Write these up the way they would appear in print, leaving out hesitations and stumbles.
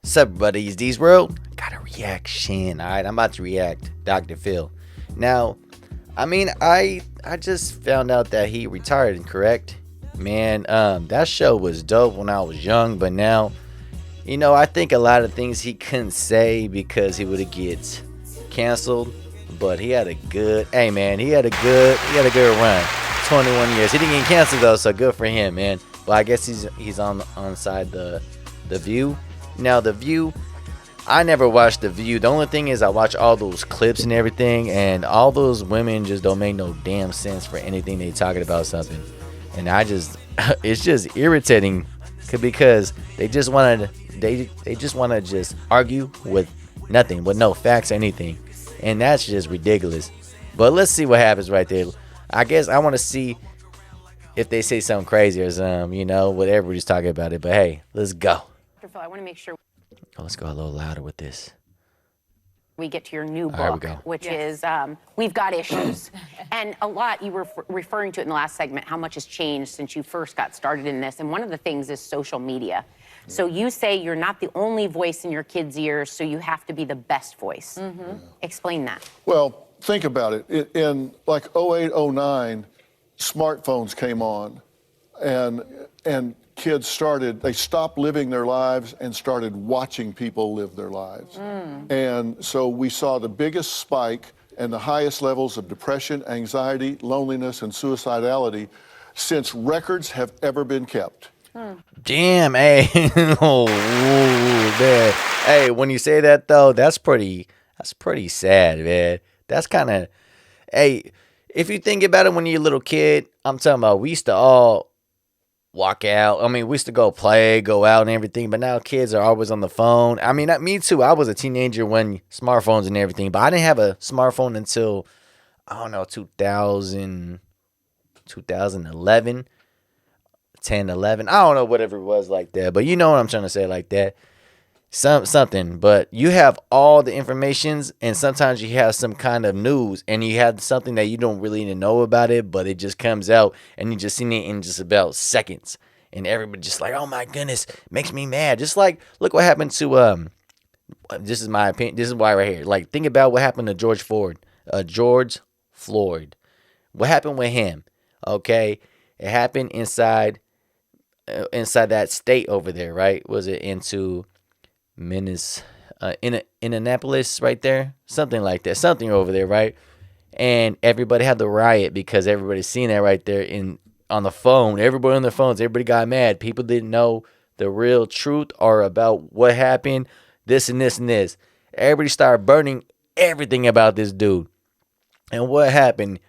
Sup, buddies? D's World got a reaction. All right, I'm about to react, Dr. Phil. Now, I just found out that he retired. Correct, man. That show was dope when I was young, but now, I think a lot of things he couldn't say because he would have get canceled. But he had a good, hey man, he had a good run. 21 years. He didn't get canceled though, so good for him, man. But I guess he's on side the View. Now the View, I never watched The View. The only thing is I watch all those clips and everything, and all those women just don't make no damn sense for anything they talking about something. And it's just irritating because they just want to just argue with nothing, with no facts or anything, and that's just ridiculous. But let's see what happens right there. I guess I want to see if they say something crazy or something, what everybody's talking about it. But hey, let's go. Phil, I want to make sure Oh, let's go a little louder with this. we get to your new All right, we book, go. which is We've Got Issues. And a lot, you were referring to it in the last segment, how much has changed since you first got started in this. And one of the things is social media. So you say you're not the only voice in your kids' ears, so you have to be the best voice. Explain that. Well, think about it. In like 08, 09, smartphones came on, and kids they stopped living their lives and started watching people live their lives. And so we saw the biggest spike and the highest levels of depression, anxiety, loneliness, and suicidality since records have ever been kept. Damn, hey, oh, man. Hey, when you say that though, that's pretty sad, man. That's kind of, hey, if you think about it, when you're a little kid, I'm talking about we used to all walk out. I mean, we used to go play, go out and everything, but now kids are always on the phone. I mean, me too. I was a teenager when smartphones and everything, but I didn't have a smartphone until, I don't know, 2011, 10, 11. I don't know, whatever it was like that, but you know what I'm trying to say like that. Something, but you have all the informations, and sometimes you have some kind of news, and you have something that you don't really even know about it, but it just comes out, and you just seen it in just about seconds, and everybody just like, oh my goodness, makes me mad. Just like, look what happened to this is my opinion. This is why right here. Like, think about what happened to George Floyd. What happened with him? Okay, it happened inside that state over there, right? Was it into Indianapolis right there, something like that, something over there, right? And everybody had the riot because everybody's seen that right there on the phone. Everybody on their phones, everybody got mad. People didn't know the real truth or about what happened, this and this and this. Everybody started burning everything about this dude. And what happened?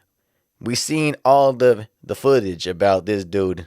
We seen all the footage about this dude.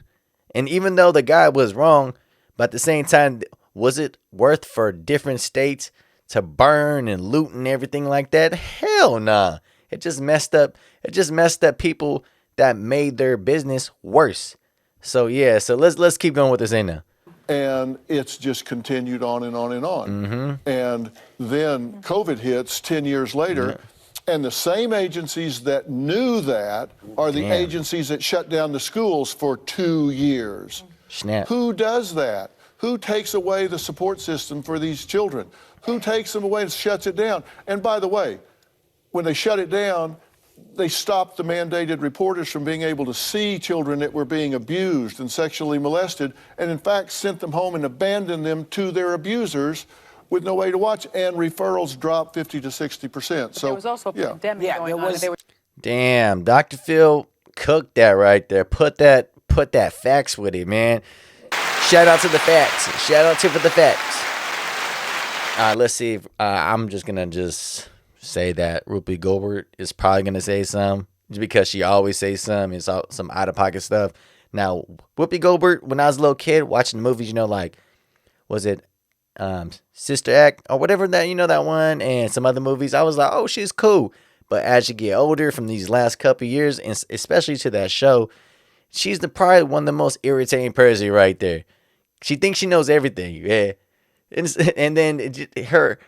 And even though the guy was wrong, but at the same time, was it worth for different states to burn and loot and everything like that? Hell nah. It just messed up. It just messed up people that made their business worse. So yeah, so let's keep going with this in now. And it's just continued on and on and on. And then COVID hits 10 years later, and the same agencies that knew that are the agencies that shut down the schools for 2 years. Snap. Who does that? Who takes away the support system for these children? Who takes them away and shuts it down? And by the way, when they shut it down, they stopped the mandated reporters from being able to see children that were being abused and sexually molested, and in fact sent them home and abandoned them to their abusers with no way to watch, and referrals dropped 50 to 60%. So There was also a pandemic going there on. was- They were Damn, Dr. Phil cooked that right there. Put that facts with it, man. Shout out to the facts. Shout out to for the facts. Let's see if I'm just gonna say that Rupi Gobert is probably gonna say some, just because she always says some. It's all, some out of pocket stuff. Now, Whoopi Goldberg, when I was a little kid watching the movies, like, was it Sister Act or whatever that that one, and some other movies, I was like, oh, she's cool. But as you get older, from these last couple of years, and especially to that show, she's probably one of the most irritating person right there. She thinks she knows everything, yeah. And then her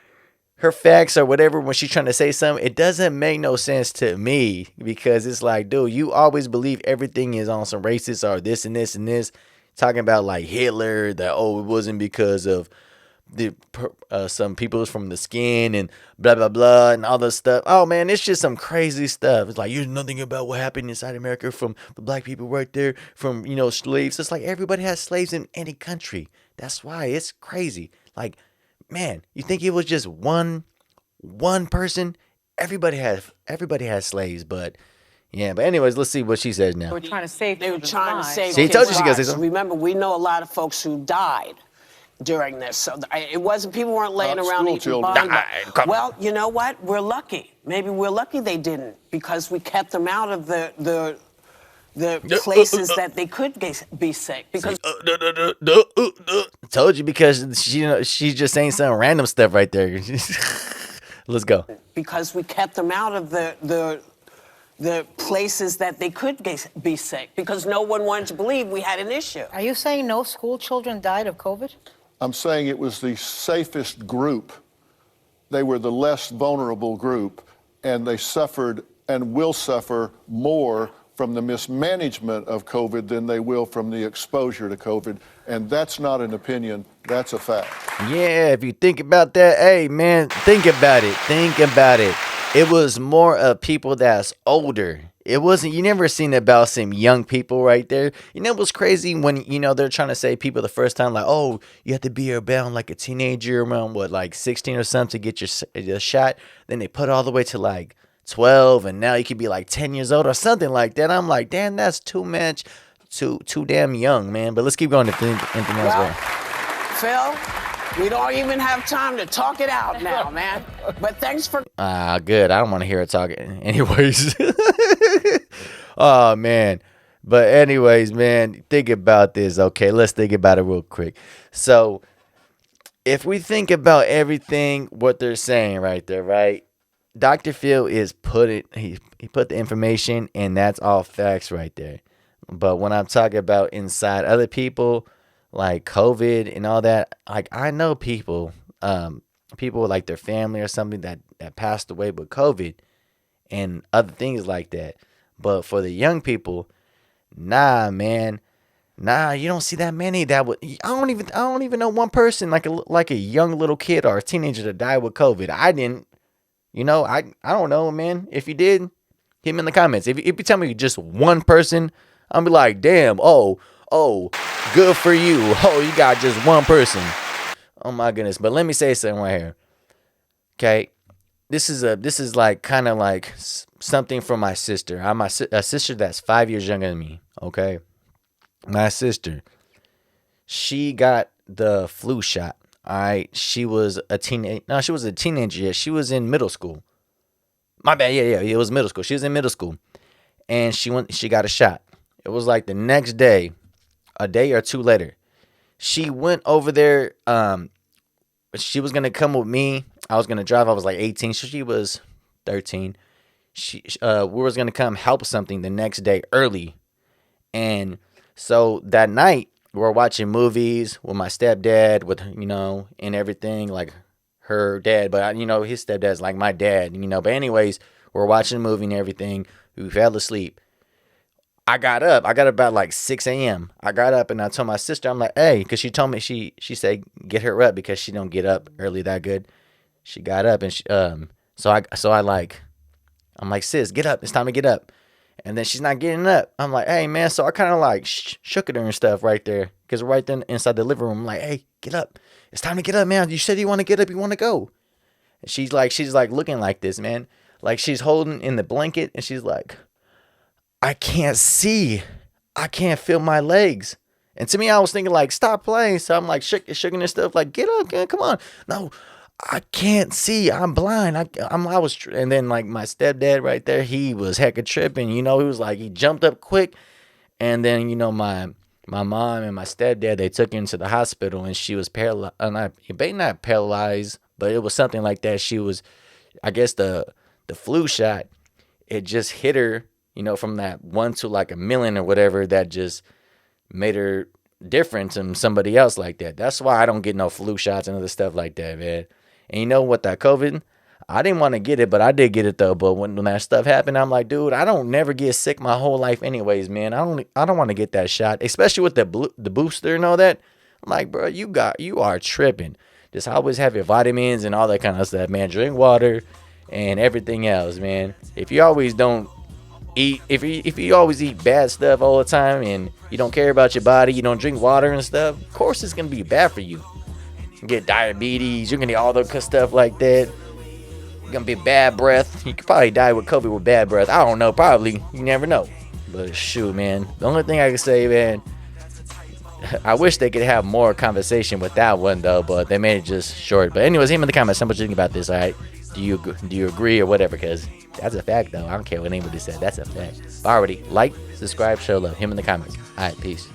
facts or whatever, when she's trying to say something, it doesn't make no sense to me, because it's like, dude, you always believe everything is on some racist or this and this and this, talking about like Hitler, that, oh, it wasn't because of some people is from the skin and blah blah blah and all this stuff. Oh man, it's just some crazy stuff. It's like you know nothing about what happened inside America from the black people right there, from slaves. It's like everybody has slaves in any country. That's why it's crazy. Like, man, you think it was just one person? Everybody has slaves, but yeah. But anyways, let's see what she says now. They were trying to save. They were trying to save. See, he told you she kids' gonna say lives. something. Remember, we know a lot of folks who died during this, so it wasn't people weren't laying Not around school eating children. bugs. Well, you know what? We're lucky. Maybe we're lucky they didn't because we kept them out of the places that they could be sick. Because Told you, because she's just saying some random stuff right there. Let's go. because we kept them out of the places that they could be sick because no one wanted to believe we had an issue. Are you saying no school children died of COVID? I'm saying it was the safest group. They were the less vulnerable group, and they suffered and will suffer more from the mismanagement of COVID than they will from the exposure to COVID. And that's not an opinion, that's a fact. Yeah, if you think about that, hey man, think about it. Think about it. It was more of people that's older. It wasn't, you never seen about some young people right there. You know what's crazy when, they're trying to say people the first time, like, oh, you have to be around like a teenager around like 16 or something to get your shot. Then they put it all the way to like 12, and now you could be like 10 years old or something like that. I'm like, damn, that's too much, too damn young, man. But let's keep going to anything else. Well, Phil, we don't even have time to talk it out now, man. But thanks for... Good. I don't want to hear her talking. Anyways. Oh, man. But anyways, man, think about this. Okay, let's think about it real quick. So, if we think about everything, what they're saying right there, right? Dr. Phil is he put the information, and that's all facts right there. But when I'm talking about inside other people, like COVID and all that, like I know people like their family or something that passed away with COVID and other things like that. But for the young people, nah, man. Nah, you don't see that many that would. I don't even know one person like a young little kid or a teenager that died with COVID. I didn't. I don't know, man. If you did, hit me in the comments. If you tell me just one person, I'll be like, damn, oh, good for you. Oh, you got just one person. Oh my goodness. But let me say something right here. Okay. This is like kind of like something from my sister. I'm a sister that's 5 years younger than me. Okay. My sister, she got the flu shot. All right. She was a teenager. No, she was a teenager. Yeah, she was in middle school. My bad. Yeah. It was middle school. She was in middle school, and she got a shot. It was like the next day, a day or two later. She went over there. She was gonna come with me. I was gonna drive. I was like 18. So she was 13. We was gonna come help something the next day early, and so that night we're watching movies with my stepdad, with and everything, like her dad, but his stepdad's like my dad, But anyways, we're watching a movie and everything. We fell asleep. I got up. I got up about like 6 a.m. I got up and I told my sister, I'm like, hey, because she told me, she said get her up because she don't get up early that good. She got up and I'm like, sis, get up. It's time to get up. And then she's not getting up. I'm like, hey, man. So I kind of like shook at her and stuff right there. Because right then inside the living room, I'm like, hey, get up. It's time to get up, man. You said you want to get up. You want to go. And she's like looking like this, man. Like she's holding in the blanket and she's like, I can't see. I can't feel my legs. And to me, I was thinking like, stop playing. So I'm like shaking and stuff like, get up, man. Come on. No, I can't see. I'm blind. And then like my stepdad right there, he was hecka tripping. He was like, he jumped up quick. And then, my mom and my stepdad, they took her into the hospital and she was paralyzed. Not paralyzed, but it was something like that. She was, I guess the flu shot, it just hit her, from that 1 to like 1,000,000 or whatever, that just made her different from somebody else like that. That's why I don't get no flu shots and other stuff like that, man. And you know what, that COVID, I didn't want to get it, but I did get it though. But when that stuff happened, I'm like, dude, I don't never get sick my whole life anyways, man. I don't want to get that shot, especially with the booster and all that. I'm like, bro, you are tripping. Just always have your vitamins and all that kind of stuff, man. Drink water and everything else, man. If you always don't eat, if you always eat bad stuff all the time and you don't care about your body, you don't drink water and stuff, of course it's gonna be bad for you. You can get diabetes, you're gonna get all the stuff like that. You're gonna be bad breath. You could probably die with COVID with bad breath. I don't know, probably. You never know. But shoot, man. The only thing I can say, man, I wish they could have more conversation with that one though, but they made it just short. But anyways, him in the comments, how much you think about this? All right, do you agree or whatever? Because that's a fact though. I don't care what anybody said. That's a fact. But already like, subscribe, show love. Him in the comments. All right, peace.